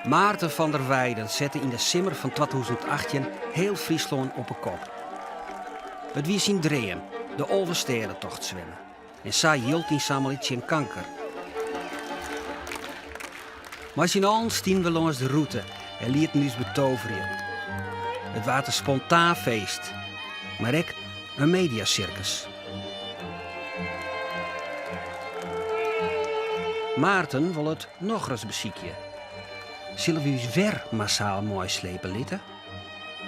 Maarten van der Weijden zette in de zomer van 2018 heel Friesland op een kop. Het wie zijn dream, de Olversterentocht zwemmen. En zij hield in Samuelitje in kanker. Maar zijn allen stien we langs de route en lieten ons betoveren. Het was een spontaan feest, maar ook een mediacircus. Maarten wil het nog eens bezieken. Zullen we ons weer massaal mooi slepen litten?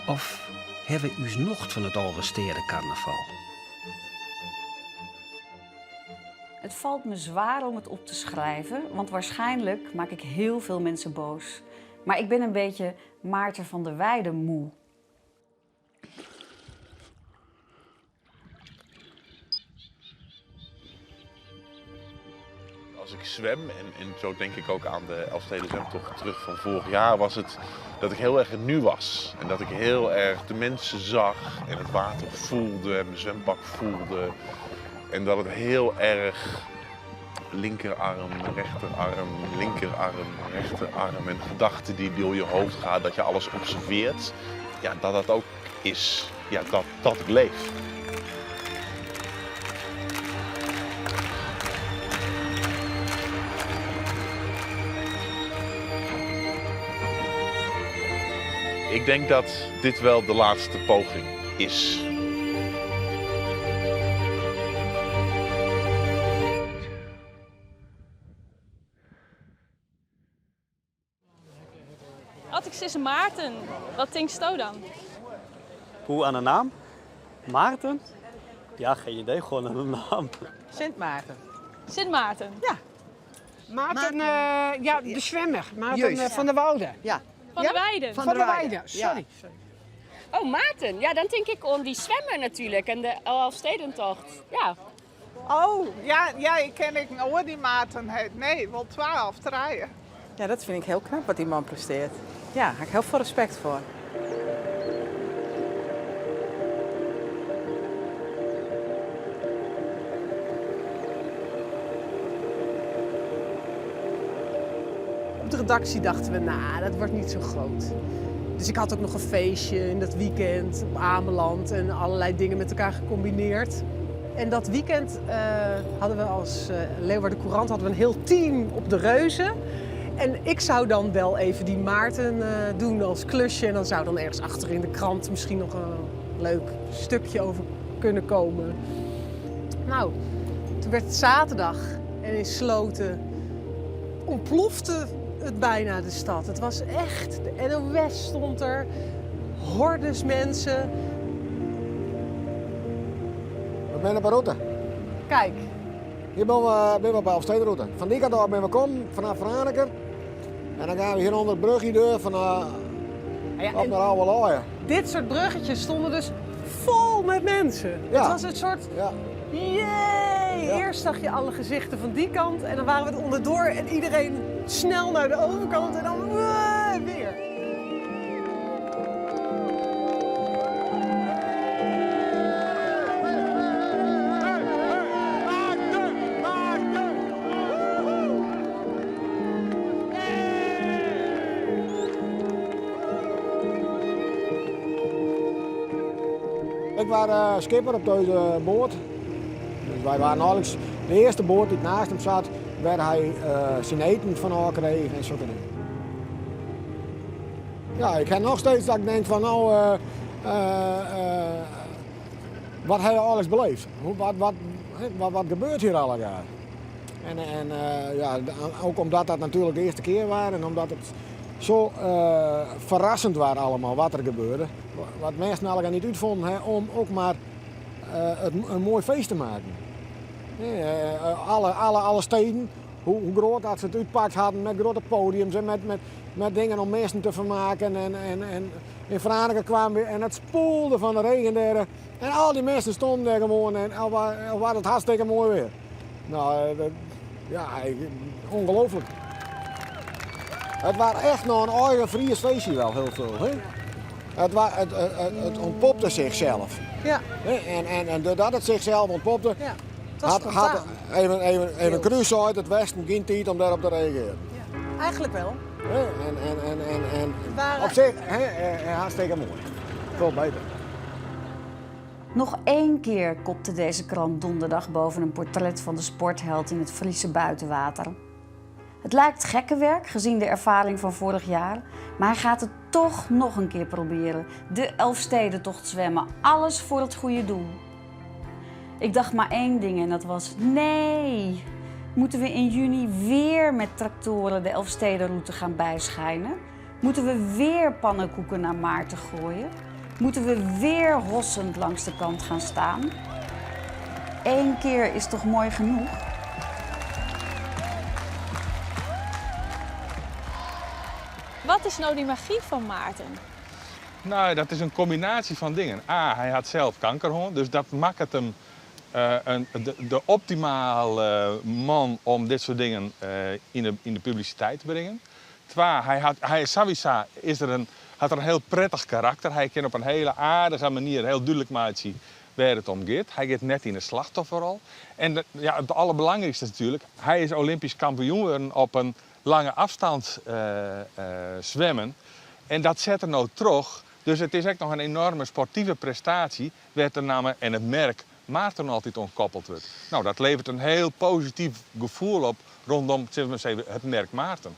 Of hebben we ons nog van het Olversteren carnaval? Het valt me zwaar om het op te schrijven, want waarschijnlijk maak ik heel veel mensen boos. Maar ik ben een beetje Maarten van der Weijden moe. Als ik zwem, en zo denk ik ook aan de Elfsteden zwemtocht terug van vorig jaar, was het dat ik heel erg nu was. En dat ik heel erg de mensen zag en het water voelde en mijn zwembak voelde. En dat het heel erg linkerarm, rechterarm, linkerarm, rechterarm en gedachten die door je hoofd gaan, dat je alles observeert. Ja, dat dat ook is. Ja, dat ik leef. Ik denk dat dit wel de laatste poging is. Atix is Maarten. Wat denkt je dan? Hoe aan de naam? Maarten? Ja, geen idee, gewoon aan de naam. Sint Maarten. Sint Maarten. Ja. Maarten, ja, de zwemmer. Maarten van der Woude. Ja. Van der Weijden. Van der Weijden, sorry. Oh, Maarten. Ja, dan denk ik om die zwemmer natuurlijk en de Elfstedentocht. Ja. Oh, ja, ik ken ik nooit die Maarten heet. Nee, wel 12 draaien. Ja, dat vind ik heel knap wat die man presteert. Ja, daar heb ik heel veel respect voor. Op de redactie dachten we, nou, dat wordt niet zo groot. Dus ik had ook nog een feestje in dat weekend op Ameland en allerlei dingen met elkaar gecombineerd. En dat weekend hadden we als Leeuwarden Courant hadden we een heel team op de Reuzen. En ik zou dan wel even die Maarten doen als klusje. En dan zou dan ergens achter in de krant misschien nog een leuk stukje over kunnen komen. Nou, toen werd het zaterdag en in Sloten ontplofte het bijna de stad. Het was echt, de NOS stond er, hordes mensen. We zijn op een route. Kijk. Hier ben we op de Elfstedenroute. Van die kant uit ben we komen, vanaf Franeker. En dan gaan we hier onder het brugje door van op naar Oude Laaien. Dit soort bruggetjes stonden dus vol met mensen. Ja. Het was een soort, jee! Ja. Eerst zag je alle gezichten van die kant en dan waren we er onderdoor en iedereen snel naar de overkant en dan weer. Ik was skipper op deze boot. Dus wij waren eigenlijk de eerste boot die naast hem zat, waar hij zijn eten van haar kreeg en zo dingen. Ja, ik heb nog steeds dat ik denk van nou, wat heb je alles beleefd? Wat gebeurt hier allemaal? En ja, ook omdat dat natuurlijk de eerste keer was en omdat het zo verrassend was allemaal wat er gebeurde. Wat mensen allemaal niet uitvonden om ook maar een mooi feest te maken. Alle steden, hoe groot dat ze het uitpakt hadden met grote podiums en met dingen om mensen te vermaken. En in Franeker kwamen we en het spoelde van de regen daar. En al die mensen stonden daar gewoon en was het hartstikke mooi weer. Nou, ja, ongelooflijk. Het was echt nog een eigen Fries feestje wel heel veel. Hè? Het ontpopte zichzelf. Ja. En doordat het zichzelf ontpopte, ja. had even kruis uit het westen geen tijd om daarop te reageren. Ja. Eigenlijk wel. En op zich hartstikke mooi. Veel beter. Nog 1 keer kopte deze krant donderdag boven een portret van de sportheld in het Friese buitenwater. Het lijkt gekkenwerk gezien de ervaring van vorig jaar, maar hij gaat het toch nog een keer proberen. De Elfstedentocht zwemmen, alles voor het goede doel. Ik dacht maar 1 ding en dat was nee. Moeten we in juni weer met tractoren de Elfstedenroute gaan bijschijnen? Moeten we weer pannenkoeken naar Maarten gooien? Moeten we weer hossend langs de kant gaan staan? 1 keer is toch mooi genoeg? Wat is nou die magie van Maarten? Nou, dat is een combinatie van dingen. Hij had zelf kanker gehad, dus dat maakt het hem de optimale man om dit soort dingen in de publiciteit te brengen. 2, hij sowieso had er een heel prettig karakter. Hij kan op een hele aardige manier heel duidelijk maken waar het om gaat. Hij gaat net in de slachtofferrol. En het allerbelangrijkste is natuurlijk, hij is Olympisch kampioen geworden op een lange afstand zwemmen. En dat zet er nou terug. Dus het is echt nog een enorme sportieve prestatie waar de naam en het merk Maarten altijd ontkoppeld wordt. Nou, dat levert een heel positief gevoel op rondom het merk Maarten.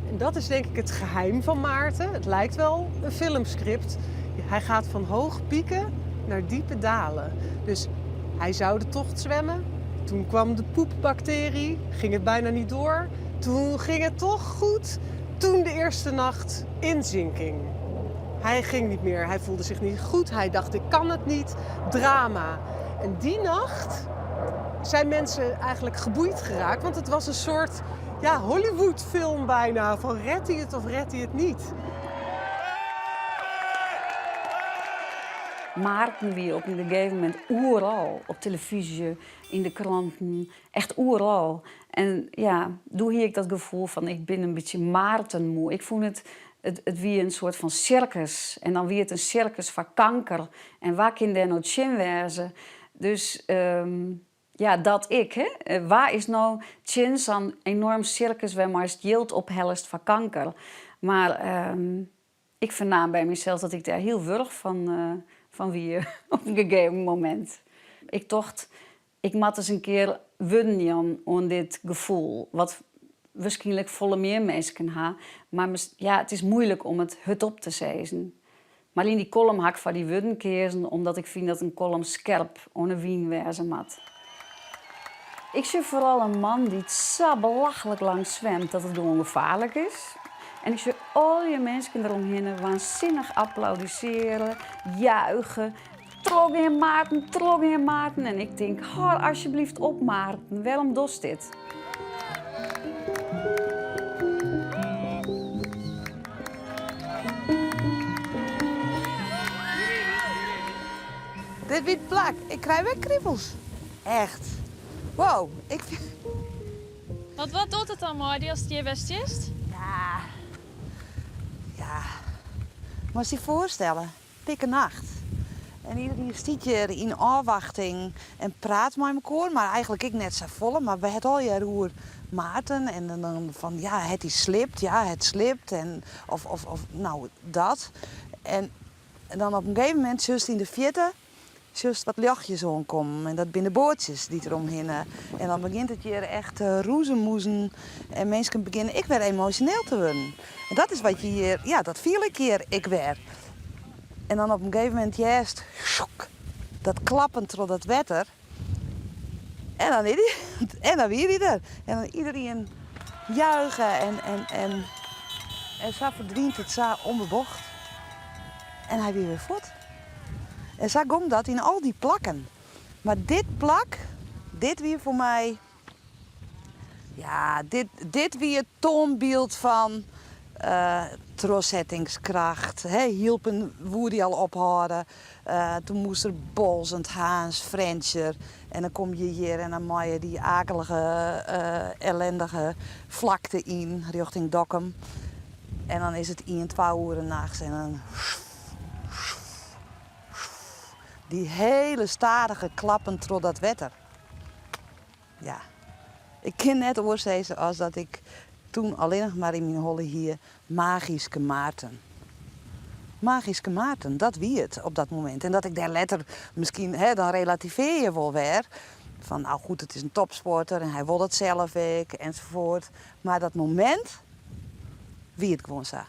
En dat is denk ik het geheim van Maarten. Het lijkt wel een filmscript. Hij gaat van hoog pieken naar diepe dalen. Dus hij zou de tocht zwemmen. Toen kwam de poepbacterie, ging het bijna niet door. Toen ging het toch goed. Toen de eerste nacht inzinking. Hij ging niet meer, hij voelde zich niet goed. Hij dacht, ik kan het niet. Drama. En die nacht zijn mensen eigenlijk geboeid geraakt. Want het was een soort Hollywoodfilm bijna. Van redt hij het of redt hij het niet? Maarten weer op een gegeven moment overal, op televisie, in de kranten, echt overal. En ja, toen had ik dat gevoel van ik ben een beetje Maartenmoe. Ik vond het wie een soort van circus. En dan wie het een circus van kanker. En waar kan daar nou tjen wezen? Dus dat ik, hè. Waar is nou tjen zo'n enorm circus waar maar het yield ophelst van kanker? Maar ik vernaam bij mezelf dat ik daar heel wurg van wie op een gegeven moment. Ik dacht, ik moet eens een keer winnen aan dit gevoel. Wat waarschijnlijk volle meer mensen hebben. Maar het is moeilijk om het op te zezen. Maar in die column hak van die wudden keersen, omdat ik vind dat een column scherp aan een wien wezen moet. Ik zie vooral een man die het zo belachelijk lang zwemt dat het gewoon gevaarlijk is. En ik zie al je mensen eromheen waanzinnig applaudisseren, juichen. Trog in Maarten, trog in Maarten. En ik denk, hoor alsjeblieft op Maarten, waarom doet dit? Dit wit plak, ik krijg weer kriebels. Echt. Wow. Wat doet het dan mooi als het je best is? Ja. Moet je je voorstellen, pikke nacht. En iedereen stiet je in afwachting en praat met elkaar, maar eigenlijk ik net zo vol. Maar we het al je roer Maarten en dan van het is slipt, het slipt en of nou dat. En dan op een gegeven moment juist in de vierde juist wat luchtjes aankomen en dat binnen bootjes die eromheen. En dan begint het hier echt roezemoezen en mensen beginnen ik weer emotioneel te worden. En dat is wat je hier, dat viel ik hier ik weer. En dan op een gegeven moment juist dat klappend door dat wetter. En dan weer hij er. En dan iedereen juichen en zo verdient het zo onbebocht. En hij weer voort. En zo ging dat in al die plakken. Maar dit plak, dit weer voor mij... Ja, dit weer het toonbeeld van doorzettingskracht. Hielpen woer die al ophouden. Toen moest er bolzend Haans, Frencher. En dan kom je hier en dan maak je die akelige, ellendige vlakte in richting Dokkum. En dan is het 1, 2 uur nachts en dan... Die hele stadige klappen door dat wetter. Ja. Ik kan net oorzezen als dat ik toen alleen nog maar in mijn holle hier Magische Maarten. Magische Maarten, dat wie het op dat moment. En dat ik daar letter misschien, dan relativeer je wel weer. Van nou goed, het is een topsporter en hij wil het zelf ook enzovoort. Maar dat moment, wie het gewoon zag.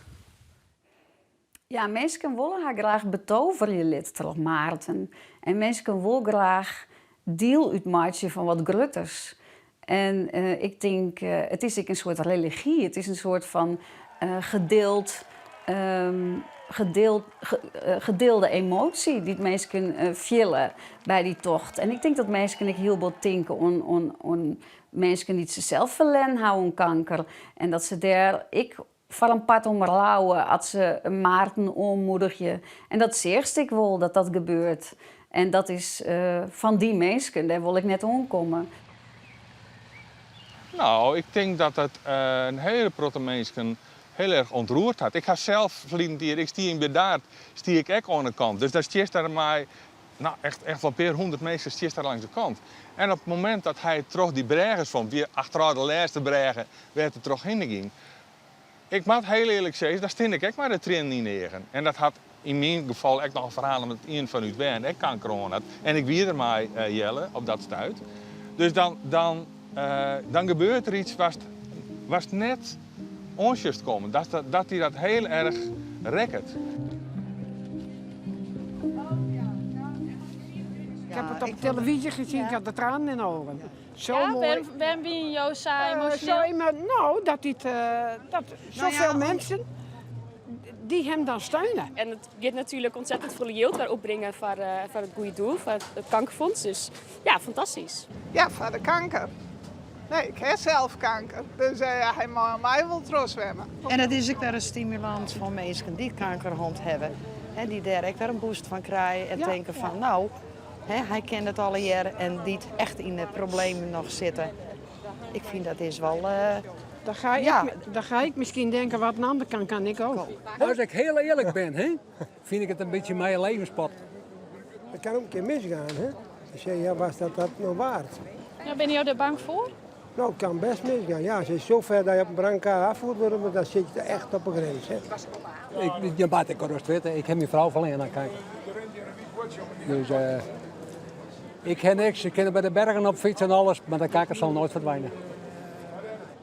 Ja, mensen willen haar graag betoveren, letterlijk Maarten. En mensen willen graag deel uitmaken van wat gruters. En ik denk, het is een soort religie. Het is een soort van gedeelde emotie die mensen voelen bij die tocht. En ik denk dat mensen heel veel denken aan mensen die zichzelf verlenen houden kanker. En dat ze daar voor een pad om rouwen als ze Maarten aanmoedigen. En dat zeerst ik wel dat dat gebeurt. En dat is van die mensen, daar wil ik net aankomen. Nou, ik denk dat het een hele grote mensen heel erg ontroerd had. Ik ga zelf verleden keer, ik stie in Bedaard, stie ik ook aan de kant. Dus daar stiert daar mij, nou echt wel per 100 mensen stiert daar langs de kant. En op het moment dat hij terug die bregers vond, weer achteruit de laatste bregen, werd er terug heen ging. Ik moet heel eerlijk zeggen, daar stond ik ook maar de train niet neer. En dat had in mijn geval ook nog een verhaal met een van u wijn, ik kanker had. En ik wie er mij jellen op dat stuit. Dus dan gebeurt er iets was net onjuist komen. Dat hij dat heel erg rekkert. Ik heb het op televisie gezien, ik had de tranen in de ogen. Zo Ja, mooi. waarom ben je jou saai emotioneel? Nou, dat zoveel mensen die hem dan steunen. En het gaat natuurlijk ontzettend veel geld weer opbrengen voor het goede doel, voor het kankerfonds. Dus ja, fantastisch. Ja, voor de kanker. Nee, ik heb zelf kanker. Dus hij mag mij wel trots zwemmen. En het is ook weer een stimulans voor mensen die kankerhond hebben. Hè, die daar ook weer een boost van krijgen en denken van nou, hè, hij kent het al jaren en die echt in de problemen nog zitten. Ik vind dat is wel... Dan ga ik misschien denken, wat een ander kan ik ook. Als ik heel eerlijk ben, vind ik het een beetje mijn levenspad. Het kan ook een keer misgaan, hè? Dus ja, was dat nog waard? Ja, ben je jou er bang voor? Nou, het kan best misgaan. Ja, als je zo ver dat je op een brancard af moet worden, dan zit je echt op een grens, hè? Ik kan rust weten, ik heb mijn vrouw van aan kijken. Dus ik ken niks, ik kan bij de bergen op fietsen en alles, maar de kijker zal nooit verdwijnen.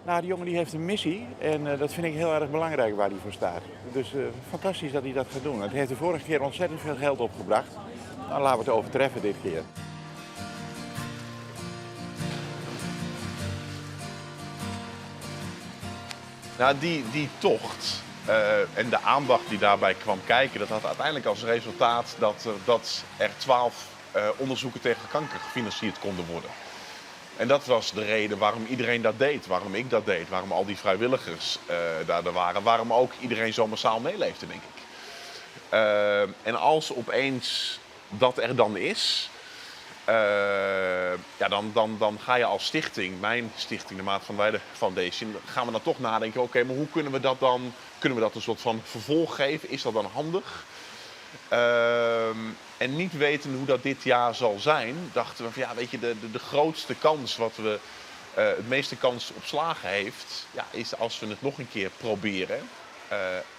Nou, die jongen die heeft een missie en dat vind ik heel erg belangrijk waar hij voor staat. Dus fantastisch dat hij dat gaat doen. Het heeft de vorige keer ontzettend veel geld opgebracht. Nou, laten we het overtreffen dit keer. Nou, die tocht en de aandacht die daarbij kwam kijken, dat had uiteindelijk als resultaat dat er 12 onderzoeken tegen kanker gefinancierd konden worden. En dat was de reden waarom iedereen dat deed, waarom ik dat deed, waarom al die vrijwilligers daar waren, waarom ook iedereen zo massaal meeleefde, denk ik. En als opeens dat er dan is, dan ga je als stichting, mijn stichting, de Maat van Weide Foundation, gaan we dan toch nadenken, oké, maar hoe kunnen we dat dan, kunnen we dat een soort van vervolg geven? Is dat dan handig? En niet weten hoe dat dit jaar zal zijn, dachten we van ja, weet je, de grootste kans wat we, het meeste kans op slagen heeft, ja, is als we het nog een keer proberen.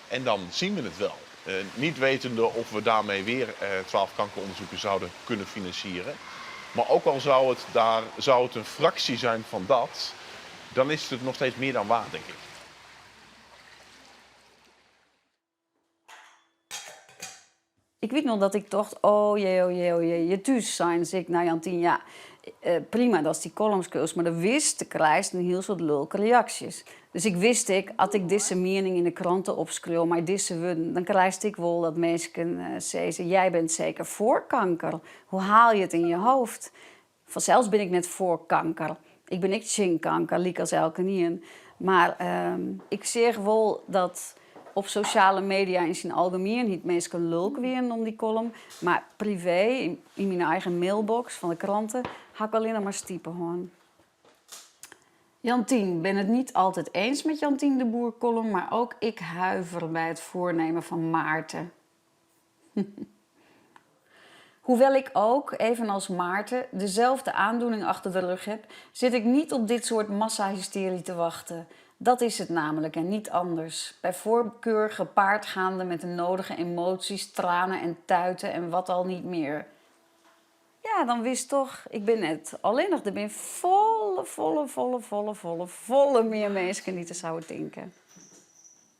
En dan zien we het wel. Niet wetende of we daarmee weer 12 kankeronderzoeken zouden kunnen financieren. Maar ook al zou het een fractie zijn van dat, dan is het nog steeds meer dan waard, denk ik. Ik weet nog dat ik dacht, oh jee, je thuis zijn. Dus ik, nou Jantien, ja, prima, dat is die columnskeus. Maar dan wist ik krijgt een heel soort lulke reacties. Dus ik wist, als ik deze mening in de kranten opschreeuw, maar deze woorden, dan krijg ik wel dat mensen zeggen, jij bent zeker voor kanker. Hoe haal je het in je hoofd? Vanzelfs ben ik net voor kanker. Ik ben niet tegen kanker, liek als elke niet. Maar ik zeg wel dat op sociale media in zijn algemeen niet mensen leuk weer om die column. Maar privé, in mijn eigen mailbox van de kranten, ga ik alleen nog maar stiepen gewoon. Jantien, ben het niet altijd eens met Jantien de Boer column, maar ook ik huiver bij het voornemen van Maarten. Hoewel ik ook, evenals Maarten, dezelfde aandoening achter de rug heb, zit ik niet op dit soort massahysterie te wachten. Dat is het namelijk en niet anders. Bij voorkeur gepaard gaande met de nodige emoties, tranen en tuiten en wat al niet meer. Ja, dan wist toch, ik ben net alleen nog, er ben volle meer mensen die te zouden denken.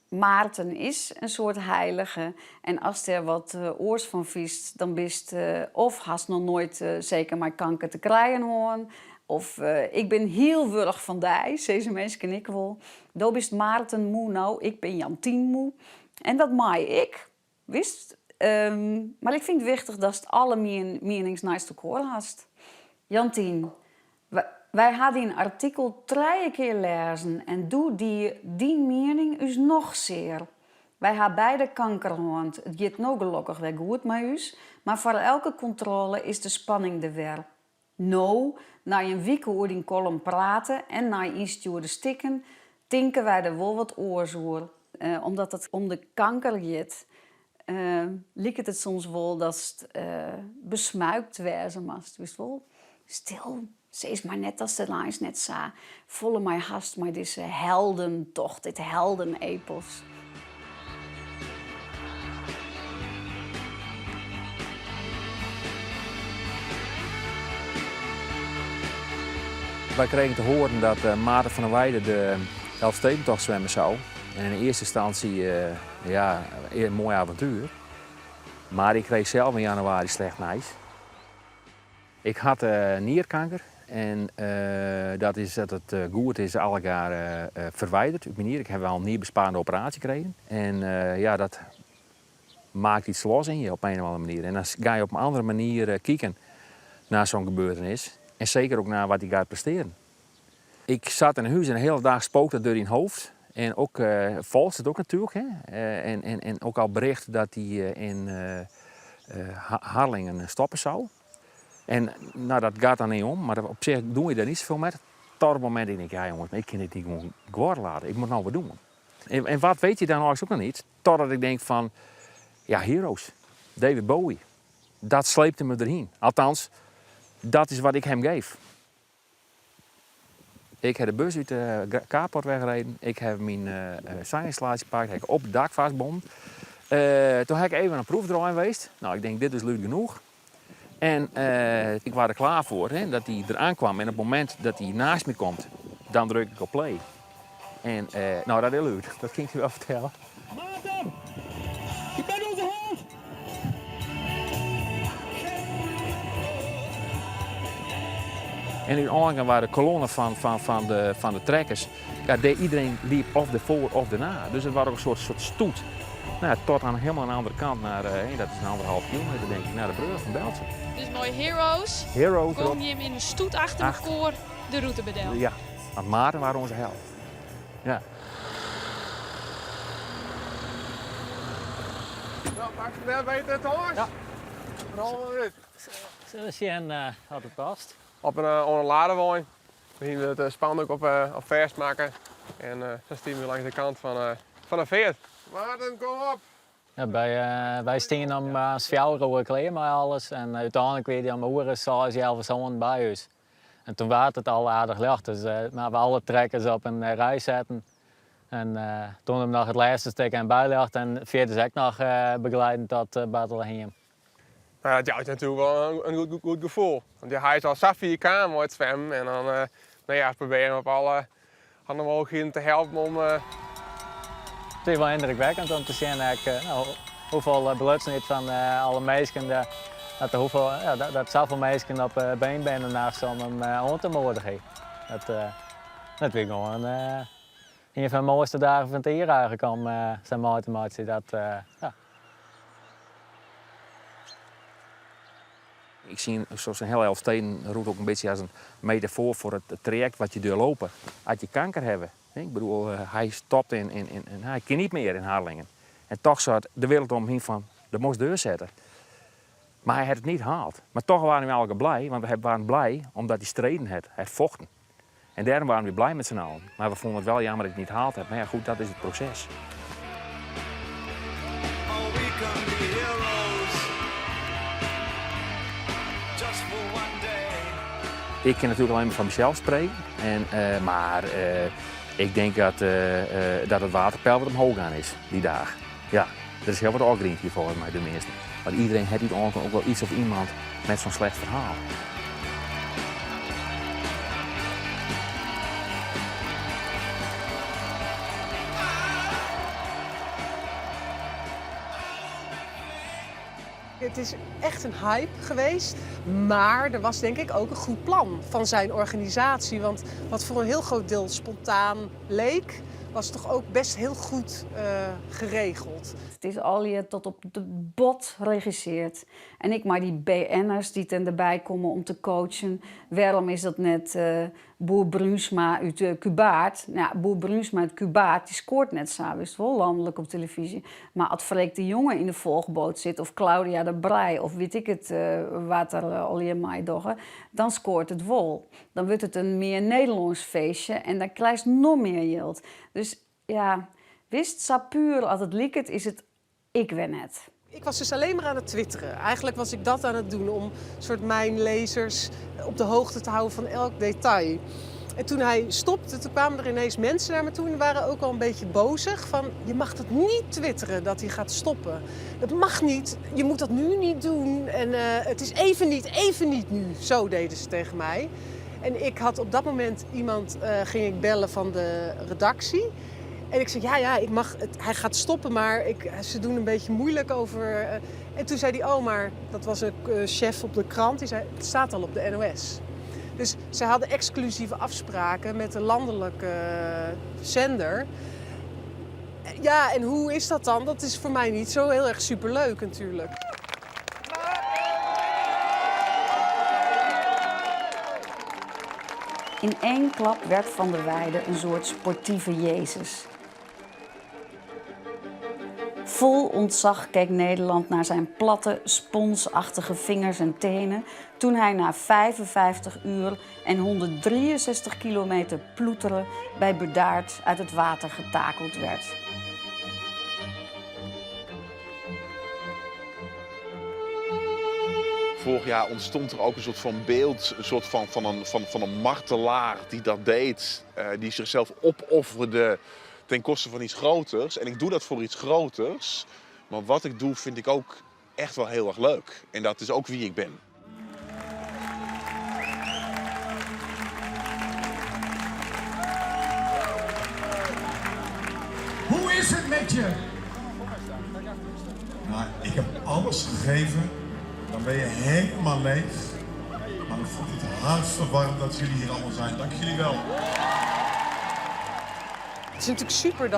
Maarten is een soort heilige. En als er wat oors van viest, dan bist of hast nog nooit zeker maar kanker te krijgen hoorn. Of ik ben heel wurg van die, deze mensen ken ik wel. Dan bist Maarten moe, nou, ik ben Jantien moe. En dat maai ik, wist. Maar ik vind het wichtig dat het alle menings naast elkaar hast. Jantien, wij hadden een artikel 3 keer lezen en doe die mening us nog zeer. Wij hebben beide kanker gehad. Het gaat nou gelukkig wel goed met us, maar voor elke controle is de spanning er weer. Nou, na een week over die column praten en na instuurde stikken, denken wij er wel wat oorzoer. Omdat het om de kanker gaat, lijkt het soms wel dat het besmuikt wezen mag. Dus wel stil. Ze is maar net als de lijns net zo. Volle mij hast maar deze heldentocht, dit heldenepos. Wij kregen te horen dat Maarten van der Weijden de Elfstedentocht zwemmen zou. En in eerste instantie een mooi avontuur. Maar ik kreeg zelf in januari slecht nieuws. Ik had nierkanker en dat het goed is alle jaar verwijderd uit mijn nier. Ik heb wel een nierbesparende operatie gekregen. En dat maakt iets los in je op een of andere manier. En dan ga je op een andere manier kijken naar zo'n gebeurtenis. En zeker ook naar wat hij gaat presteren. Ik zat in huis en de hele dag spookte door in het hoofd. En ook volgt het ook natuurlijk. Hè? En ook al bericht dat hij in Harlingen stoppen zou. En nou, dat gaat dan niet om, maar op zich doe je daar niet zoveel mee. Tot het moment denk ik, ja jongens, ik kan dit niet gewoon geworden laten. Ik moet nou wat doen. En wat weet je dan ook nog niet? Totdat ik denk van, ja, Heroes, David Bowie. Dat sleepte me erheen. Althans, dat is wat ik hem geef. Ik heb de bus uit de Kaaport weggereden. Ik heb mijn zijinstallatie gepakt. Ik heb op het dak vastgebonden. Toen heb ik even een proefdraai geweest. Nou, ik denk, dit is leuk genoeg. En ik was er klaar voor, hè, dat hij eraan kwam. En op het moment dat hij naast me komt, dan druk ik op play. En nou, dat is leuk. Dat ging je wel vertellen. Maarten, je bent onze hond! En in de aangang waren de kolonnen van de trekkers. Ja, iedereen liep of ervoor of erna. Dus het was ook een soort stoet. Nou, tot aan helemaal aan de andere kant, naar, dat is een 1,5 kilometer denk ik, naar de brug van Beltje. Dus mooi Heroes. Heroes. Kom je hem in de stoet achter elkaar de route bedelen. Ja, want Maarten waren onze held. Ja. Nou, Max, ben je het hoor? Ja. Rollen we dit. Zo zie je had het past. Op een ladenwoon. We zien het spandoek op vers maken. En zo staan we langs de kant van een veer. Maarten, kom op! Ja, wij stingen om als fjouwer kleden met alles. En uiteindelijk weer die aan mijn hoeren zoals je al zo'n bij ons. En toen was het al aardig licht. Dus we alle trekkers op een rij zetten. En toen hem nog het laatste stuk en bijlegd. En verder is ik nog begeleidend tot Battle heen. Nou, dat is natuurlijk wel een goed gevoel. Want hij is al zo 4 kamer uit zwemmen. En dan proberen we op alle mogelijkheden te helpen om... Het is wel indrukwekkend om te zien hoeveel belutsen van alle mensen. Dat zoveel mensen op been zijn naast om hem aan te moedigen. Dat vind ik gewoon een van de mooiste dagen van het jaar eigenlijk om zijn motivatie. Ik zie zoals een hele Elfstedenroute ook een beetje als een metafoor voor het traject wat je doorlopen. Als je kanker hebt. Ik bedoel, hij stopt en hij kan niet meer in Harlingen. En toch zat de wereld omheen van, dat moest doorzetten. Maar hij had het niet gehaald. Maar toch waren we allemaal blij, want we waren blij omdat hij streden had. Hij vochten. En daarom waren we blij met z'n allen. Maar we vonden het wel jammer dat ik het niet gehaald heb. Maar ja, goed, dat is het proces. Ik kan natuurlijk alleen maar van mezelf spreken. Maar ik denk dat het waterpeil wat omhoog gaan is die dag. Ja, er is heel wat opgriend volgens mij de meeste. Want iedereen heeft hier ook wel iets of iemand met zo'n slecht verhaal. Het is echt een hype geweest, maar er was denk ik ook een goed plan van zijn organisatie. Want wat voor een heel groot deel spontaan leek, was toch ook best heel goed geregeld. Het is al je tot op de bot regisseerd. En ik maar die BN'ers die ten erbij komen om te coachen. Waarom is dat net Boer Brunsma uit Cubaat? Nou, Boer Brunsma uit Cubaat, die scoort net s'avonds wel landelijk op televisie. Maar als Freek de Jonge in de volgboot zit, of Claudia de Breij, of weet ik het wat er al je mij doggen, dan scoort het wel. Dan wordt het een meer Nederlands feestje en dan krijg je nog meer yield. Dus ja, wist sa puur als het liekt, is het ik wen net. Ik was dus alleen maar aan het twitteren. Eigenlijk was ik dat aan het doen om soort mijn lezers op de hoogte te houden van elk detail. En toen hij stopte, toen kwamen er ineens mensen naar me toe en waren ook al een beetje bozig van je mag dat niet twitteren dat hij gaat stoppen. Dat mag niet, je moet dat nu niet doen en het is even niet nu. Zo deden ze tegen mij. En ik had op dat moment iemand, ging ik bellen van de redactie. En ik zei, ja, ik mag hij gaat stoppen, maar ze doen een beetje moeilijk over... En toen zei hij, maar dat was een chef op de krant, die zei, het staat al op de NOS. Dus ze hadden exclusieve afspraken met een landelijke zender. Ja, en hoe is dat dan? Dat is voor mij niet zo heel erg superleuk natuurlijk. In één klap werd Van der Weijden een soort sportieve Jezus. Vol ontzag keek Nederland naar zijn platte, sponsachtige vingers en tenen toen hij na 55 uur en 163 kilometer ploeteren bij Bedaard uit het water getakeld werd. Vorig jaar ontstond er ook een soort van beeld, een soort van een martelaar die dat deed. Die zichzelf opofferde ten koste van iets groters. En ik doe dat voor iets groters. Maar wat ik doe vind ik ook echt wel heel erg leuk. En dat is ook wie ik ben. Hoe is het met je? Nou, ik heb alles gegeven. Dan ben je helemaal leeg. Maar ik vond het hartstikke warm dat jullie hier allemaal zijn. Dank jullie wel. Het is natuurlijk super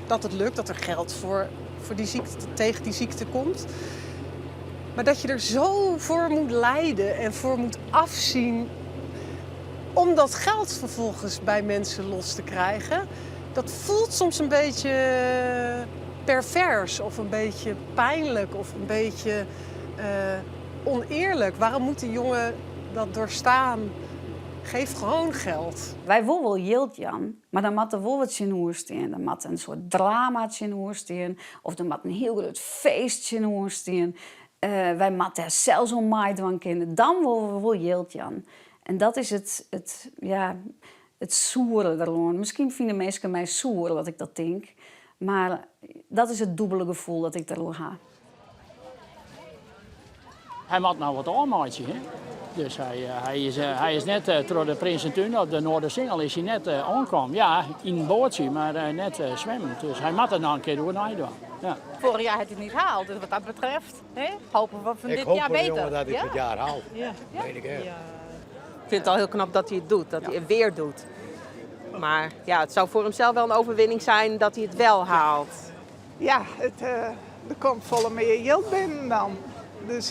dat het lukt, dat er geld voor die ziekte, tegen die ziekte komt. Maar dat je er zo voor moet lijden en voor moet afzien om dat geld vervolgens bij mensen los te krijgen, dat voelt soms een beetje pervers of een beetje pijnlijk of een beetje oneerlijk. Waarom moet die jongen dat doorstaan? Geef gewoon geld. Wij willen wel yield, Jan, maar dan moet er wel wat in hoer staan. Dan moet een soort dramaatje in hoer staan. Of dan moet een heel groot feestje in hoer staan. Wij moeten er zelfs om maaidwang kennen. Dan willen we wel yield, Jan. En dat is het soere eraan. Misschien vinden mensen mij soer wat ik dat denk. Maar dat is het dubbele gevoel dat ik erover heb. Hij moet nou wat aanmaatje, hè? Dus hij is net door de Prinsentuin op de Noordersingel is hij net aangekomen. Ja, in een bootje, maar net zwemmen. Dus hij moet er nou een keer door naar doen. Ja. Vorig jaar heeft hij het niet gehaald, dus wat dat betreft hopen we van dit jaar beter. Ik hoop jongen dat hij het jaar haalt. Ja. Weet ik echt. Ja. Ik vind het al heel knap dat hij het doet, dat hij het weer doet. Maar ja, het zou voor hemzelf wel een overwinning zijn dat hij het wel haalt. Ja, er komt volle meer yield binnen dan. Dus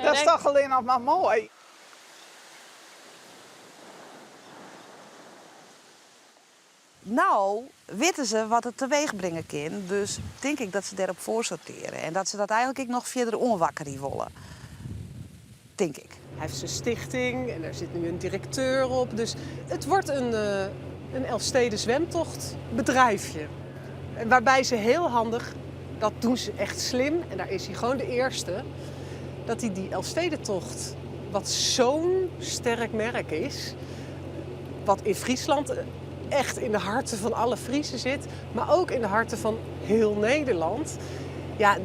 dat is toch alleen nog maar mooi. Nou, weten ze wat het teweeg brengen kan. Dus denk ik dat ze daarop voor sorteren. En dat ze dat eigenlijk nog verder onwakker willen. Denk ik. Hij heeft zijn stichting en daar zit nu een directeur op. Dus het wordt een Elfsteden zwemtocht bedrijfje. En waarbij ze heel handig, dat doen ze echt slim. En daar is hij gewoon de eerste. Dat hij die Elfstedentocht wat zo'n sterk merk is. Wat in Friesland echt in de harten van alle Friesen zit. Maar ook in de harten van heel Nederland. Ja,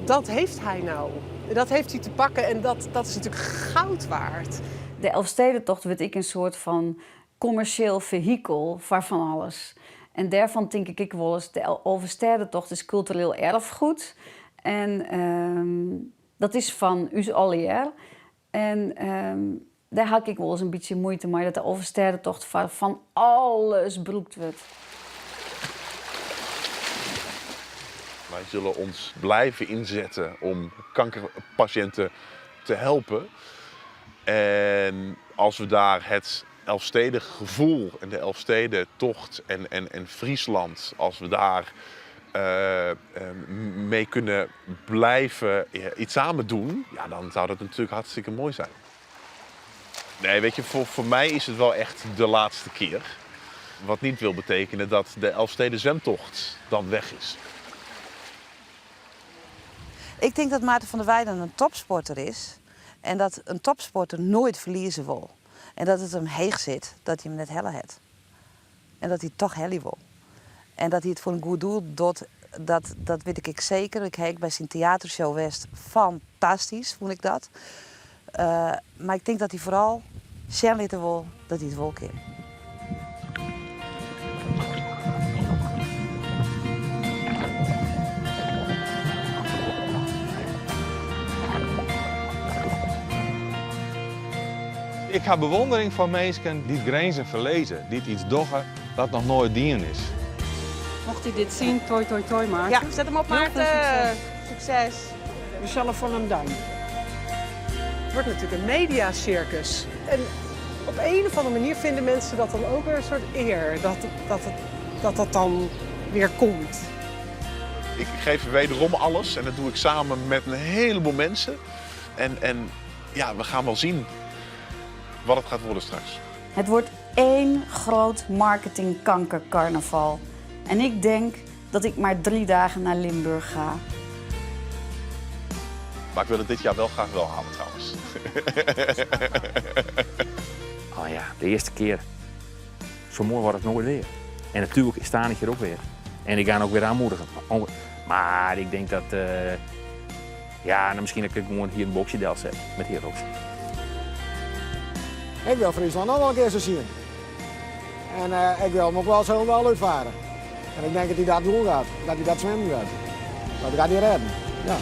dat heeft hij nou. Dat heeft hij te pakken en dat is natuurlijk goud waard. De Elfstedentocht werd ik een soort van commercieel vehikel van alles. En daarvan denk ik wel eens, de Elfstedentocht is cultureel erfgoed. En dat is van us allier. En daar had ik wel eens een beetje moeite mee dat de Elfstedentocht van alles beroept wordt. Wij zullen ons blijven inzetten om kankerpatiënten te helpen. En als we daar het Elfstedengevoel en de Elfstedentocht en Friesland, als we daar mee kunnen blijven iets samen doen, ja, dan zou dat natuurlijk hartstikke mooi zijn. Nee, weet je, voor mij is het wel echt de laatste keer. Wat niet wil betekenen dat de Elfsteden zwemtocht dan weg is. Ik denk dat Maarten van der Weijden een topsporter is. En dat een topsporter nooit verliezen wil. En dat het hem heeg zit dat hij hem net helle heeft. En dat hij toch helly wil. En dat hij het voor een goed doel doet, dat weet ik zeker. Ik heb bij zijn theatershow West fantastisch, vond ik dat. Maar ik denk dat hij vooral zelf wil dat hij het wil kan. Ik heb bewondering voor mensen die grenzen verlezen, die iets doggen dat nog nooit dien is. Mocht hij dit zien, toi toi toi Maarten. Ja, zet hem op Maarten. Succes. We zullen van hem danken. Het wordt natuurlijk een mediacircus. En op een of andere manier vinden mensen dat dan ook weer een soort eer. Dat dan weer komt. Ik geef wederom alles en dat doe ik samen met een heleboel mensen. En ja, we gaan wel zien wat het gaat worden straks. Het wordt één groot marketingkankercarnaval. En ik denk dat ik maar 3 dagen naar Limburg ga. Maar ik wil het dit jaar wel graag wel halen trouwens. Oh ja, de eerste keer. Zo mooi wordt het nooit weer. En natuurlijk sta ik hier ook weer. En ik ga ook weer aanmoedigen. Maar ik denk dat... ja, nou misschien dat ik gewoon hier een boxje del zet. Met hier ook. Ik wil Friesland nog wel een keer zo zien. En ik wil hem ook wel zo wel uitvaren. En ik denk dat hij dat doen gaat. Dat hij dat zwemmen gaat. Dat gaat hij redden. Ja.